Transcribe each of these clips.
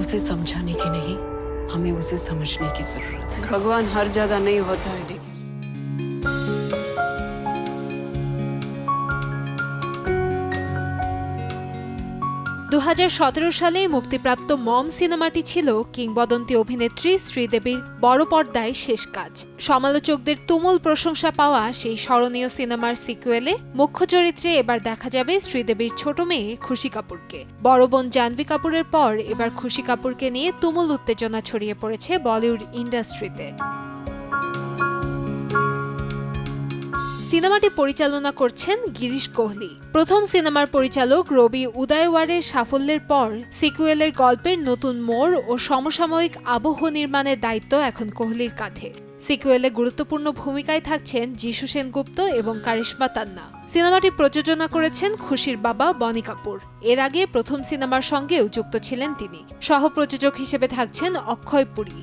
उसे समझाने की नहीं, हमें उसे समझने की जरूरत है। भगवान हर जगह नहीं होता है, लेकिन 2017 সালে মুক্তিপ্রাপ্ত মম সিনেমাটি ছিল কিংবদন্তি অভিনেত্রী শ্রীদেবীর বড় পর্দায় শেষ কাজ। সমালোচকদের তুমুল প্রশংসা পাওয়া সেই স্মরণীয় সিনেমার সিকুয়েলে মুখ্য চরিত্রে এবার দেখা যাবে শ্রীদেবীর ছোট মেয়ে খুশি কাপুরকে। বড় বোন জাহ্নবী কাপুরের পর এবার খুশি কাপুরকে নিয়ে তুমুল উত্তেজনা ছড়িয়ে পড়েছে বলিউড ইন্ডাস্ট্রিতে। সিনেমাটি পরিচালনা করছেন গিরিশ কোহলি। প্রথম সিনেমার পরিচালক রবি উদয়ওয়ারের সাফল্যের পর সিকুয়েলের গল্পের নতুন মোড় ও সমসাময়িক আবহ নির্মাণের দায়িত্ব এখন কোহলির কাঁধে। সিকুয়েলে গুরুত্বপূর্ণ ভূমিকায় থাকছেন যিশু সেনগুপ্ত এবং কারিশমা তান্না। সিনেমাটি প্রযোজনা করেছেন খুশির বাবা বনি কাপুর। এর আগে প্রথম সিনেমার সঙ্গেও যুক্ত ছিলেন তিনি। সহ-প্রযোজক হিসেবে থাকছেন অক্ষয় পুরী।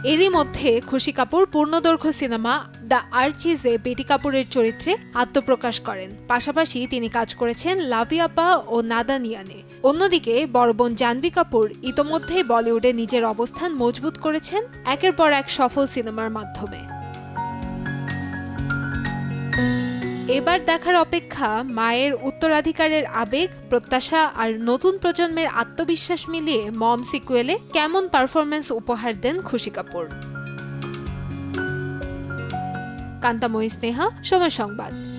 এরই মধ্যে খুশি কাপুর পূর্ণদৈর্ঘ্য সিনেমা দ্য আর্চিজে বেটি কাপুরের চরিত্রে আত্মপ্রকাশ করেন। পাশাপাশি তিনি কাজ করেছেন লাভি আপা ও নাদানিয়ানে। অন্যদিকে বড় বোন জাহ্নবী কাপুর ইতোমধ্যেই বলিউডে নিজের অবস্থান মজবুত করেছেন একের পর এক সফল সিনেমার মাধ্যমে। এবার দেখার অপেক্ষা মায়ের উত্তরাধিকারের আবেগ, প্রত্যাশা আর নতুন প্রজন্মের আত্মবিশ্বাস মিলিয়ে মম সিকুয়েলে কেমন পারফরম্যান্স উপহার দেন খুশি কাপুর। কান্তাময়ী স্নেহা, সময় সংবাদ।